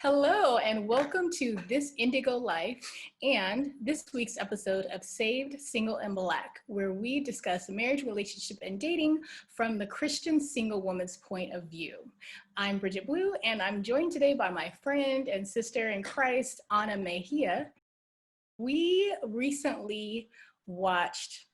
Hello, and welcome to This Indigo Life and this week's episode of Saved, Single, and Black, where we discuss marriage, relationship, and dating from the Christian single woman's point of view. I'm Bridget Blue, and I'm joined today by my friend and sister in Christ, Ana Mejia. We recently watched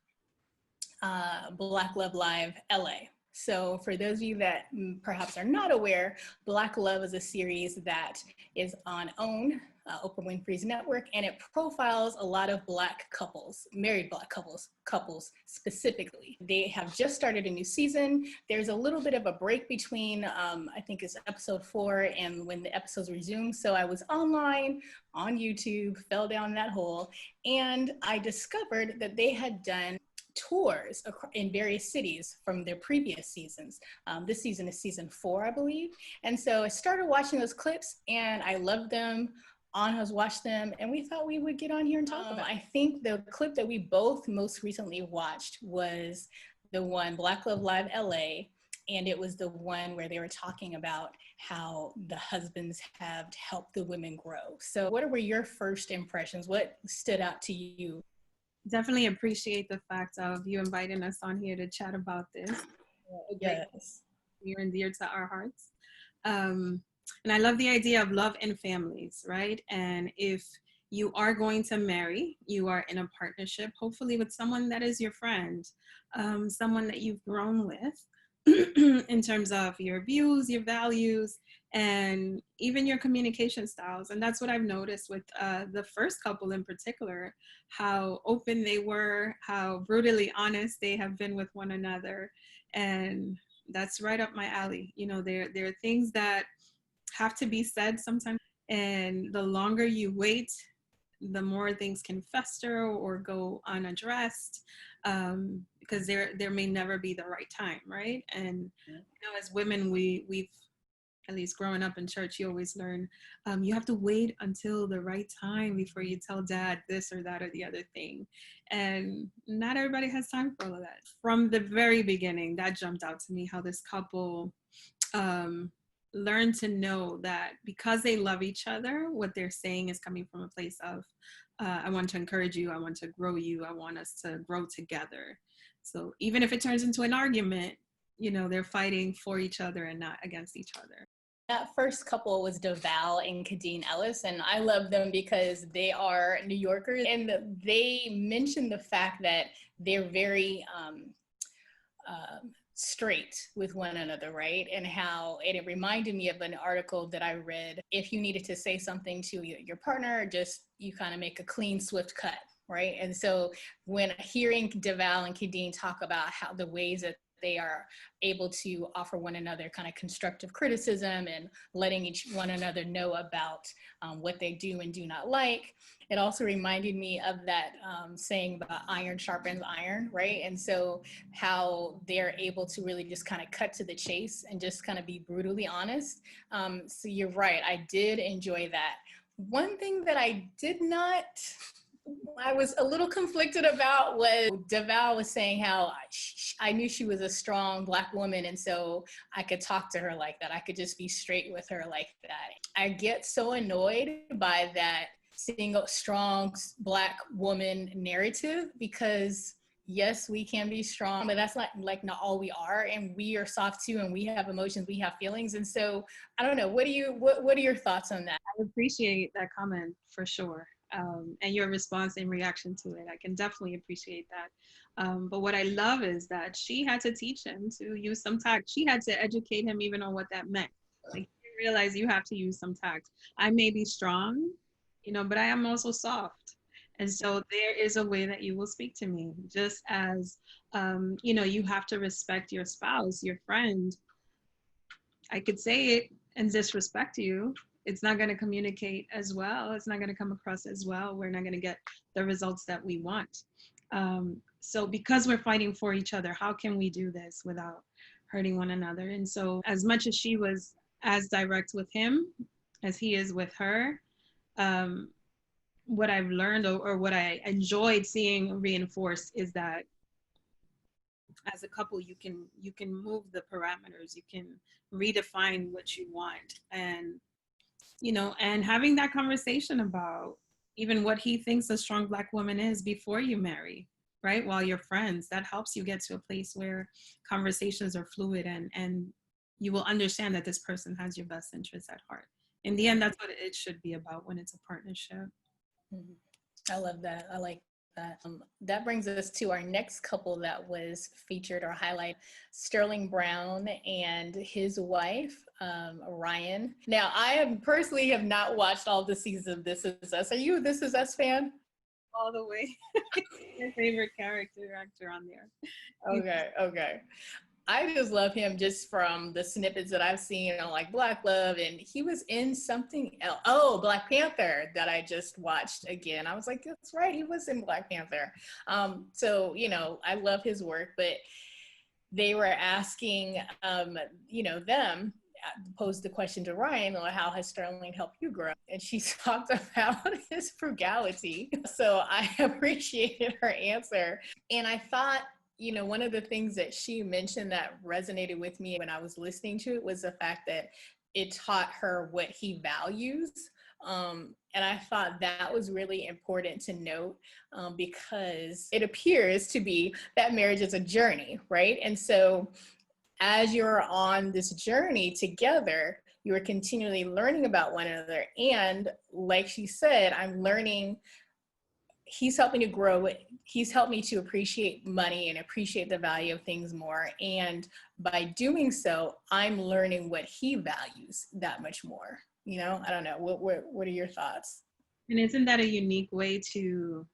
Black Love Live LA. So for those of you that perhaps are not aware, Black Love is a series that is on OWN, Oprah Winfrey's network, and it profiles a lot of Black couples, married Black couples specifically. They have just started a new season. There's a little bit of a break between, I think it's episode 4 and when the episodes resume. So I was online on YouTube, fell down that hole, and I discovered that they had done tours in various cities from their previous seasons. This season is season 4, I believe. And so I started watching those clips and I loved them. Anna has watched them and we thought we would get on here and talk about it. I think the clip that we both most recently watched was the one Black Love Live LA. And it was the one where they were talking about how the husbands have helped the women grow. So what were your first impressions? What stood out to you? Definitely appreciate the fact of you inviting us on here to chat about this. Yes. Near and dear to our hearts. And I love the idea of love and families, right? And if you are going to marry, you are in a partnership, hopefully with someone that is your friend, someone that you've grown with in terms of your views, your values, and even your communication styles. And that's what I've noticed with the first couple in particular, how open they were, how brutally honest they have been with one another. And that's right up my alley. You know, there are things that have to be said sometimes. And the longer you wait, the more things can fester or go unaddressed, because there may never be the right time, right? And you know, as women, we've at least growing up in church, you always learn you have to wait until the right time before you tell dad this or that or the other thing. And not everybody has time for all of that. From the very beginning, that jumped out to me, how this couple learn to know that because they love each other, what they're saying is coming from a place of, I want to encourage you, I want to grow you, I want us to grow together. So even if it turns into an argument, you know, they're fighting for each other and not against each other. That first couple was Devale and Khadeen Ellis, and I love them because they are New Yorkers, and they mentioned the fact that they're very straight with one another, right? And how it reminded me of an article that I read. If you needed to say something to your partner, just you kind of make a clean, swift cut, right? And so when hearing Devale and Khadeen talk about how the ways that they are able to offer one another kind of constructive criticism and letting one another know about what they do and do not like. It also reminded me of that saying about iron sharpens iron, right? And so how they're able to really just kind of cut to the chase and just kind of be brutally honest. So you're right, I did enjoy that. One thing that I was a little conflicted about was Devale was saying how I knew she was a strong Black woman, and so I could talk to her like that. I could just be straight with her like that. I get so annoyed by that single strong Black woman narrative because yes, we can be strong, but that's not all we are, and we are soft too, and we have emotions, we have feelings, and so I don't know. What are your thoughts on that? I appreciate that comment for sure. And your response and reaction to it. I can definitely appreciate that. But what I love is that she had to teach him to use some tact. She had to educate him even on what that meant. Like, you realize you have to use some tact. I may be strong, you know, but I am also soft. And so there is a way that you will speak to me, just as, you know, you have to respect your spouse, your friend. I could say it and disrespect you. It's not going to communicate as well. It's not going to come across as well. We're not going to get the results that we want. So because we're fighting for each other, how can we do this without hurting one another? And so as much as she was as direct with him as he is with her, what I've learned or what I enjoyed seeing reinforced is that as a couple, you can move the parameters, you can redefine what you want. And you know, and having that conversation about even what he thinks a strong Black woman is before you marry, right? While you're friends, that helps you get to a place where conversations are fluid, and you will understand that this person has your best interests at heart. In the end, that's what it should be about when it's a partnership. Mhm. I love that. I like that. That brings us to our next couple that was featured or highlighted, Sterling Brown and his wife, Ryan. Now, personally have not watched all the seasons of This Is Us. Are you a This Is Us fan? All the way. Your favorite character actor on there. Okay. I just love him just from the snippets that I've seen on like Black Love, and he was in something else. Oh, Black Panther that I just watched again. I was like, that's right, he was in Black Panther. So, you know, I love his work, but they were asking, them posed the question to Ryan, well, how has Sterling helped you grow? And she talked about his frugality. So I appreciated her answer. And I thought, you know, one of the things that she mentioned that resonated with me when I was listening to it was the fact that it taught her what he values. And I thought that was really important to note, because it appears to be that marriage is a journey, right? And so as you're on this journey together, you are continually learning about one another. And like she said, I'm learning, he's helping to grow it. He's helped me to appreciate money and appreciate the value of things more. And by doing so, I'm learning what he values that much more. You know, I don't know. What are your thoughts? And isn't that a unique way to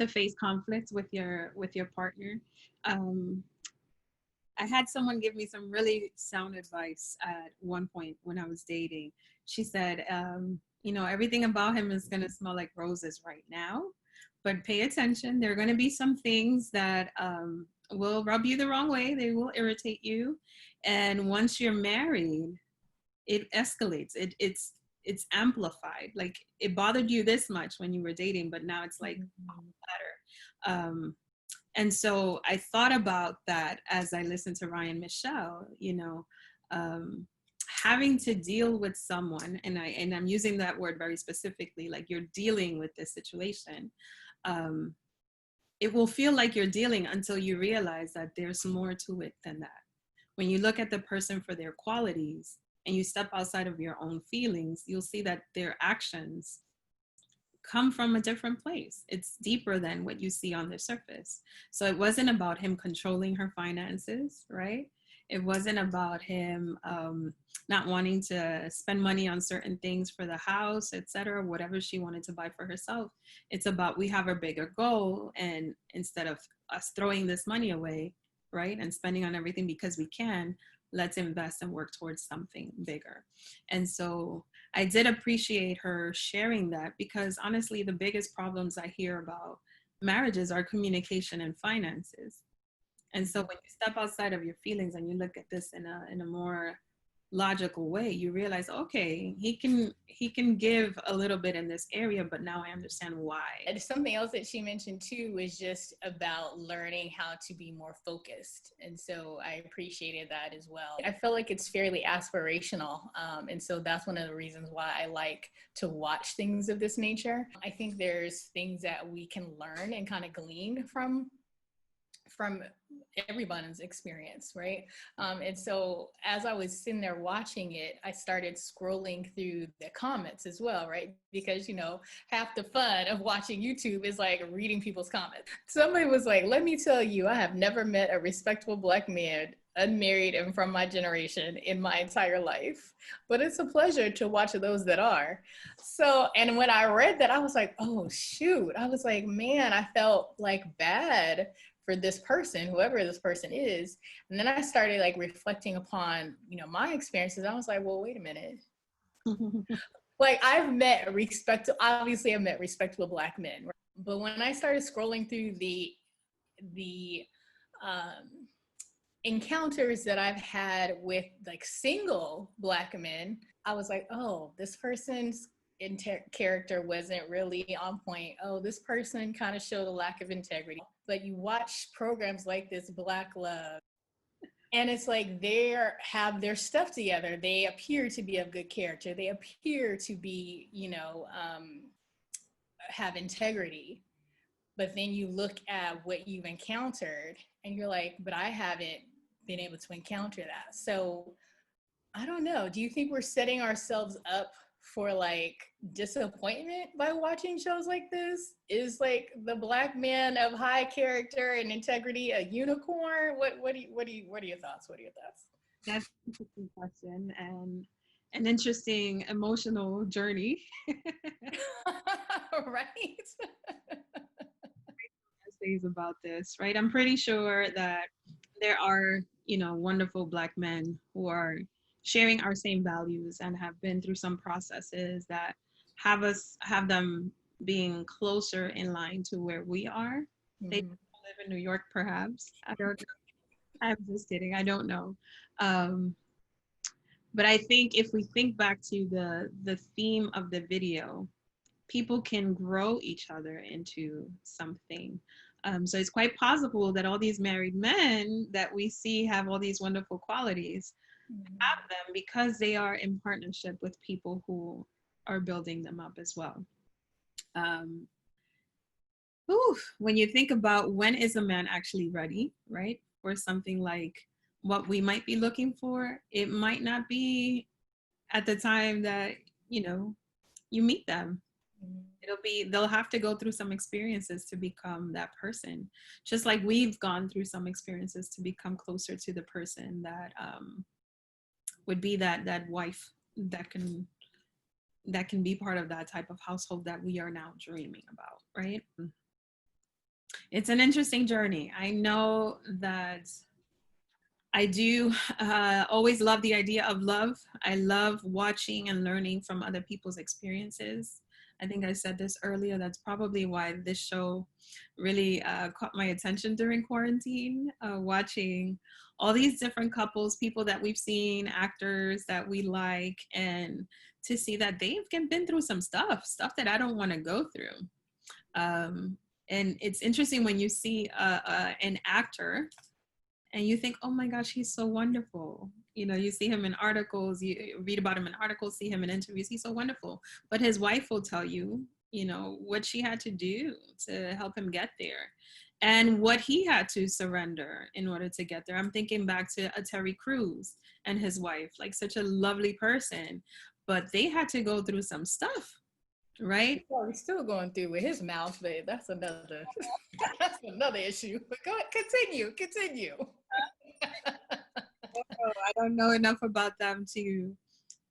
face conflict with your partner? Um, I had someone give me some really sound advice at one point when I was dating. She said, you know, everything about him is going to smell like roses right now, but pay attention. There are going to be some things that will rub you the wrong way. They will irritate you. And once you're married, it escalates. It's amplified. Like it bothered you this much when you were dating, but now it's like better. And so I thought about that as I listened to Ryan Michelle, you know, having to deal with someone, and I'm using that word very specifically, like you're dealing with this situation. It will feel like you're dealing until you realize that there's more to it than that. When you look at the person for their qualities and you step outside of your own feelings, you'll see that their actions come from a different place. It's deeper than what you see on the surface. So it wasn't about him controlling her finances, right? It wasn't about him not wanting to spend money on certain things for the house, etc., whatever she wanted to buy for herself. It's about, we have a bigger goal, and instead of us throwing this money away, right, and spending on everything because we can, let's invest and work towards something bigger. And so I did appreciate her sharing that, because honestly, the biggest problems I hear about marriages are communication and finances. And so when you step outside of your feelings and you look at this in a more logical way, you realize, okay, he can give a little bit in this area, but now I understand why. And something else that she mentioned too was just about learning how to be more focused. And so I appreciated that as well. I feel like it's fairly aspirational. And so that's one of the reasons why I like to watch things of this nature. I think there's things that we can learn and kind of glean from everyone's experience, right? And so as I was sitting there watching it, I started scrolling through the comments as well, right? Because, you know, half the fun of watching YouTube is like reading people's comments. Somebody was like, let me tell you, I have never met a respectable Black man, unmarried and from my generation, in my entire life. But it's a pleasure to watch those that are. So, and when I read that, I was like, oh, shoot. I was like, man, I felt like bad for this person, whoever this person is. And then I started like reflecting upon, you know, my experiences. I was like, well, wait a minute. Like I've met obviously I've met respectable Black men, right? But when I started scrolling through the encounters that I've had with like single Black men, I was like, oh, this person's character wasn't really on point. Oh, this person kind of showed a lack of integrity. But you watch programs like this, Black Love, And it's like have their stuff together. They appear to be of good character. They appear to be, have integrity. But then you look at what you've encountered and you're like, but I haven't been able to encounter that. So I don't know. Do you think we're setting ourselves up for like disappointment by watching shows like this? Is like the black man of high character and integrity a unicorn? What are your thoughts? What are your thoughts? That's an interesting question and an interesting emotional journey. Right? Things about this, right? I'm pretty sure that there are, wonderful Black men who are sharing our same values and have been through some processes that have them being closer in line to where we are. They Mm-hmm. live in New York, perhaps. I don't know. I'm just kidding. I don't know. Um, but I think if we think back to the theme of the video, people can grow each other into something. So it's quite possible that all these married men that we see have all these wonderful qualities have them because they are in partnership with people who are building them up as well. When you think about when is a man actually ready, right, for something like what we might be looking for, it might not be at the time that, you meet them. They'll have to go through some experiences to become that person, just like we've gone through some experiences to become closer to the person that would be that wife that can be part of that type of household that we are now dreaming about, right? It's an interesting journey. I know that I do always love the idea of love. I love watching and learning from other people's experiences. I think I said this earlier. That's probably why this show really caught my attention during quarantine, watching all these different couples, people that we've seen, actors that we like, and to see that they've been through some stuff that I don't want to go through. And it's interesting when you see an actor and you think, oh my gosh, he's so wonderful. You see him in articles, you read about him in articles, see him in interviews, he's so wonderful. But his wife will tell you, what she had to do to help him get there and what he had to surrender in order to get there. I'm thinking back to Terry Crews and his wife, like such a lovely person, but they had to go through some stuff, right? Well, he's still going through with his mouth, but that's another that's another issue. But go ahead, continue. I don't know enough about them to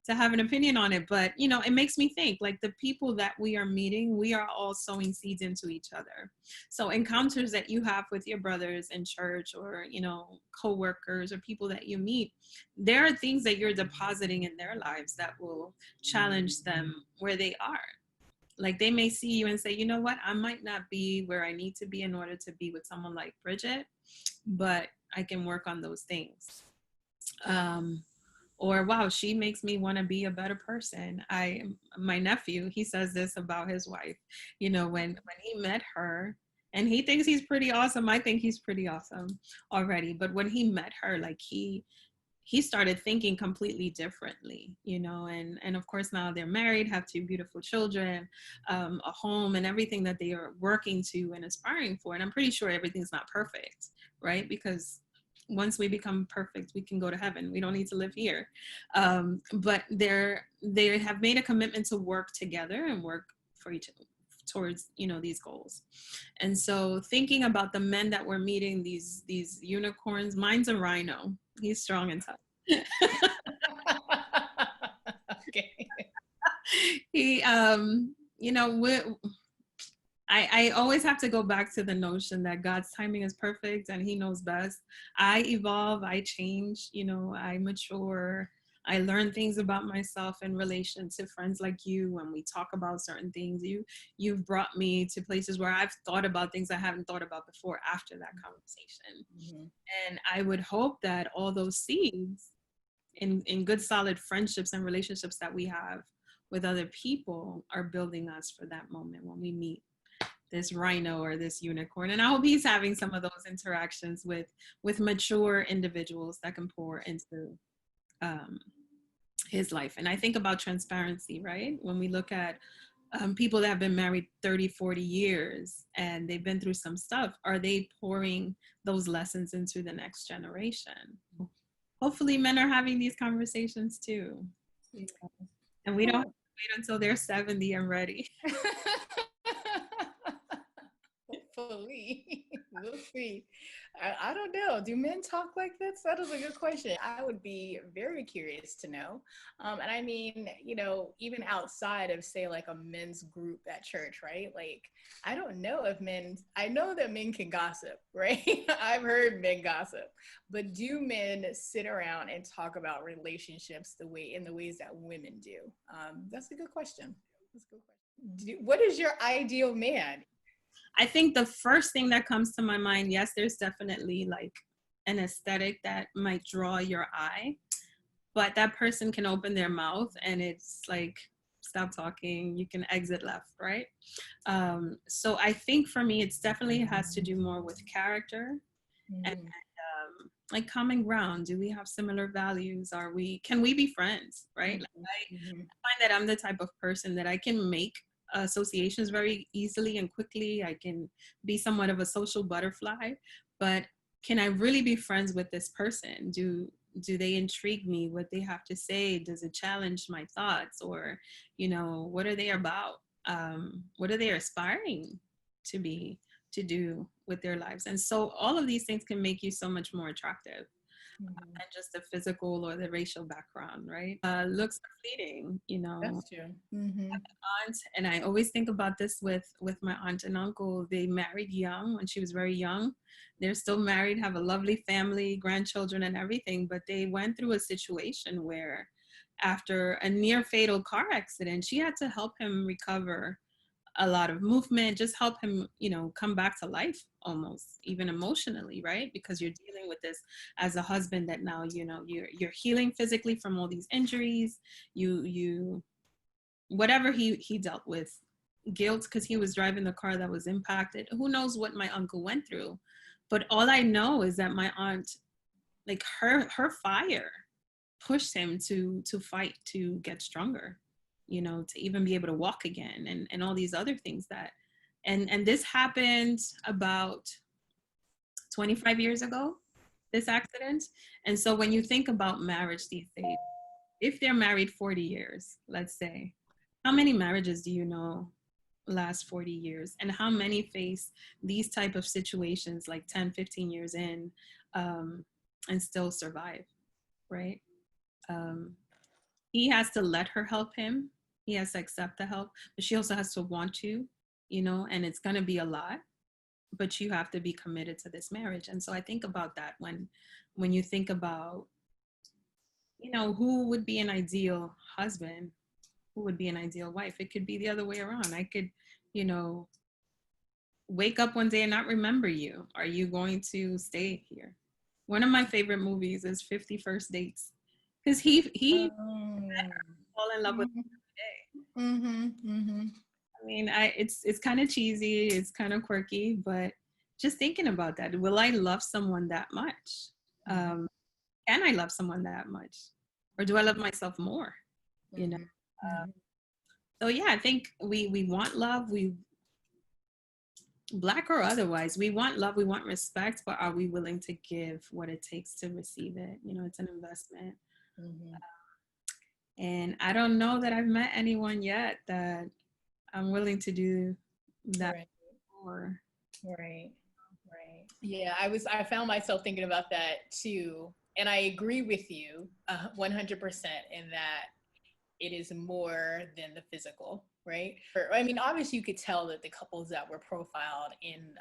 have an opinion on it, but it makes me think like the people that we are meeting, we are all sowing seeds into each other. So encounters that you have with your brothers in church or co-workers or people that you meet, there are things that you're depositing in their lives that will challenge them where they are. Like they may see you and say, you know what, I might not be where I need to be in order to be with someone like Bridget, but I can work on those things. Or wow, she makes me want to be a better person. My nephew, he says this about his wife, when he met her, and he thinks he's pretty awesome. I think he's pretty awesome already. But when he met her, like he started thinking completely differently, and of course now they're married, have two beautiful children, a home, and everything that they are working to and aspiring for. And I'm pretty sure everything's not perfect, right? Because once we become perfect, we can go to heaven. We don't need to live here. But they have made a commitment to work together and work for each other towards these goals. And so thinking about the men that we're meeting, these unicorns, mine's a rhino. He's strong and tough. Okay. He I always have to go back to the notion that God's timing is perfect and he knows best. I evolve, I change, I mature. I learn things about myself in relation to friends like you. When we talk about certain things, you've brought me to places where I've thought about things I haven't thought about before after that conversation. Mm-hmm. And I would hope that all those seeds in good, solid friendships and relationships that we have with other people are building us for that moment when we meet this rhino or this unicorn. And I hope he's having some of those interactions with mature individuals that can pour into um, his life. And I think about transparency, right? When we look at people that have been married 30, 40 years and they've been through some stuff, are they pouring those lessons into the next generation? Hopefully men are having these conversations too. Yeah. And we don't have to wait until they're 70 and ready. Hopefully. We'll see. I don't know. Do men talk like this? That is a good question. I would be very curious to know. And I mean, you know, even outside of, say, like a men's group at church, right? Like, I don't know if men, I know that men can gossip, right? I've heard men gossip. But do men sit around and talk about relationships in the ways that women do? That's a good question. That's a good question. What is your ideal man? I think the first thing that comes to my mind, yes, there's definitely like an aesthetic that might draw your eye, but that person can open their mouth and it's like, stop talking, you can exit left, right? So I think for me, it's definitely has to do more with character and like common ground. Do we have similar values? Can we be friends, right? Like I find that I'm the type of person that I can make associations very easily and quickly. I can be somewhat of a social butterfly, but can I really be friends with this person? Do they intrigue me? What they have to say, does it challenge my thoughts? Or, you know, what are they about? What are they aspiring to do with their lives? And so all of these things can make you so much more attractive than just the physical or the racial background, right? Looks are fleeting, you know. That's true. Aunt, and I always think about this with my aunt and uncle. They married young when she was very young. They're still married, have a lovely family, grandchildren and everything, but they went through a situation where after a near fatal car accident, she had to help him recover a lot of movement, just help him, you know, come back to life almost, even emotionally, right? Because you're dealing with this as a husband that now, you know, you're healing physically from all these injuries. You whatever he dealt with, guilt because he was driving the car that was impacted. Who knows what my uncle went through? But all I know is that my aunt, like her fire pushed him to fight, to get stronger, you know, to even be able to walk again, and all these other things that and this happened about 25 years ago, this accident. And so when you think about marriage these days, if they're married 40 years, let's say, how many marriages do you know last 40 years, and how many face these type of situations like 10, 15 years in, and still survive, right? He has to let her help him. He has to accept the help, but she also has to want to, you know, and it's going to be a lot, but you have to be committed to this marriage. And so I think about that when you think about, you know, who would be an ideal husband, who would be an ideal wife. It could be the other way around. I could, you know, wake up one day and not remember you. Are you going to stay here? One of my favorite movies is 50 First Dates, because he fall in love with her today. I mean, it's kind of cheesy, it's kind of quirky, but just thinking about that, will I love someone that much? Can I love someone that much, or do I love myself more? You know. So yeah, I think we want love. We, Black or otherwise, we want love, we want respect, but are we willing to give what it takes to receive it? You know, it's an investment. And I don't know that I've met anyone yet that I'm willing to do that for. Right. Yeah, I found myself thinking about that too. And I agree with you 100% in that it is more than the physical, right? I mean, obviously you could tell that the couples that were profiled in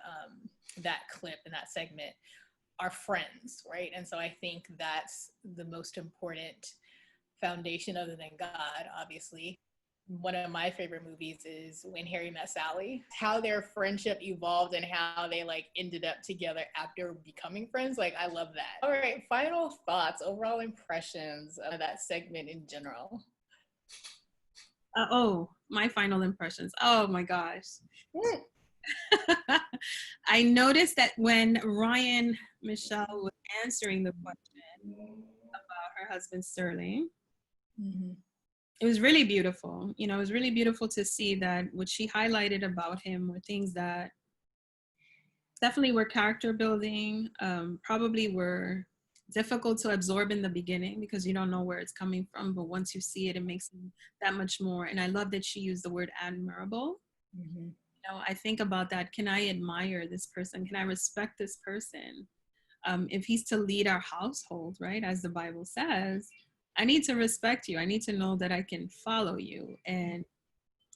that clip, in that segment, are friends, right? And so I think that's the most important foundation, other than God, obviously. One of my favorite movies is When Harry Met Sally, how their friendship evolved and how they like ended up together after becoming friends. Like, I love that. All right, final thoughts, overall impressions of that segment in general. My final impressions. Oh my gosh. I noticed that when Ryan Michelle was answering the question about her husband Sterling, Mm-hmm. it was really beautiful. You know, it was really beautiful to see that what she highlighted about him were things that definitely were character building, probably were difficult to absorb in the beginning because you don't know where it's coming from. But once you see it, it makes them that much more. And I love that she used the word admirable. Mm-hmm. You know, I think about that. Can I admire this person? Can I respect this person? If he's to lead our household, right, as the Bible says, I need to respect you. I need to know that I can follow you. And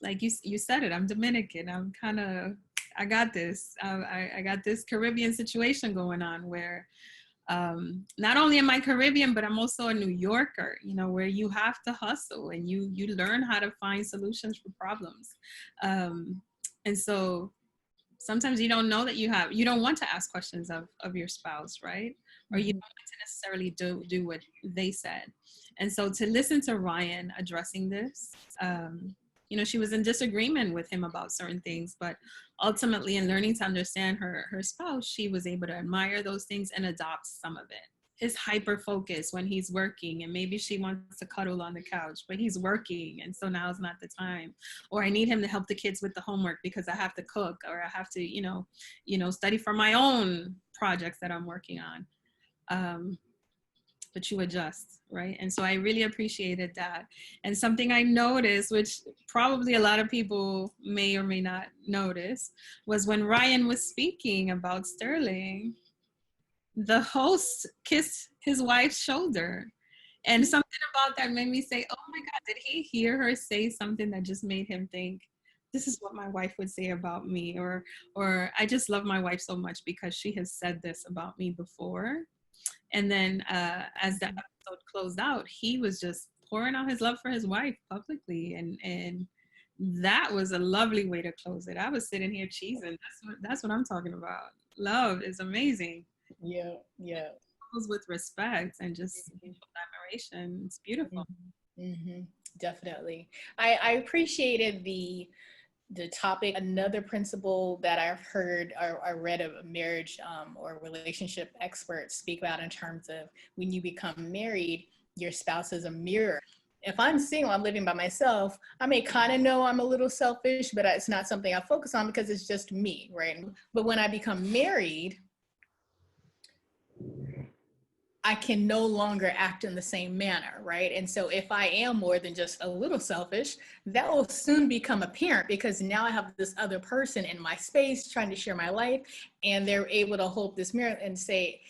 like you said it, I'm Dominican. I'm kind of, I got this. I got this Caribbean situation going on where not only am I Caribbean, but I'm also a New Yorker, you know, where you have to hustle and you learn how to find solutions for problems. And so sometimes you don't know that you don't want to ask questions of your spouse, right? Or you don't want to necessarily do what they said. And so to listen to Ryan addressing this, you know, she was in disagreement with him about certain things, but ultimately in learning to understand her spouse, she was able to admire those things and adopt some of it. His hyper focus when he's working, and maybe she wants to cuddle on the couch, but he's working, and so now's not the time. Or I need him to help the kids with the homework because I have to cook, or I have to, study for my own projects that I'm working on. But you adjust, right? And so I really appreciated that. And something I noticed, which probably a lot of people may or may not notice, was when Ryan was speaking about Sterling, the host kissed his wife's shoulder. And something about that made me say, oh my God, did he hear her say something that just made him think, this is what my wife would say about me? Or I just love my wife so much because she has said this about me before. And then as the episode closed out, he was just pouring out his love for his wife publicly. And that was a lovely way to close it. I was sitting here cheesing. That's what I'm talking about. Love is amazing. Yeah, yeah. With respect and just admiration. It's beautiful. Mm-hmm. Definitely. I appreciated the topic. Another principle that I've heard or I read of marriage or relationship experts speak about in terms of when you become married, your spouse is a mirror. If I'm single, I'm living by myself, I may kind of know I'm a little selfish, but it's not something I focus on because it's just me, right? But when I become married, I can no longer act in the same manner, right? And so if I am more than just a little selfish, that will soon become apparent because now I have this other person in my space trying to share my life, and they're able to hold this mirror and say,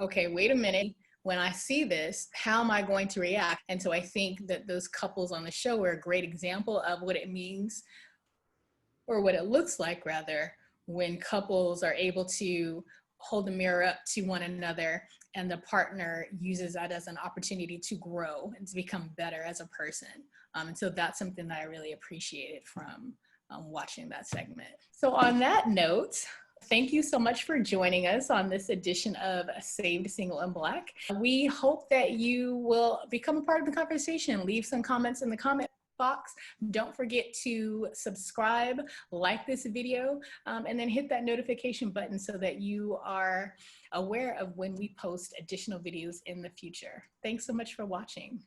okay, wait a minute. When I see this, how am I going to react? And so I think that those couples on the show are a great example of what it means, or what it looks like rather, when couples are able to hold the mirror up to one another and the partner uses that as an opportunity to grow and to become better as a person. And so that's something that I really appreciated from watching that segment. So on that note, thank you so much for joining us on this edition of Saved Single and Black. We hope that you will become a part of the conversation. Leave some comments in the comment box. Don't forget to subscribe, like this video, and then hit that notification button so that you are aware of when we post additional videos in the future. Thanks so much for watching.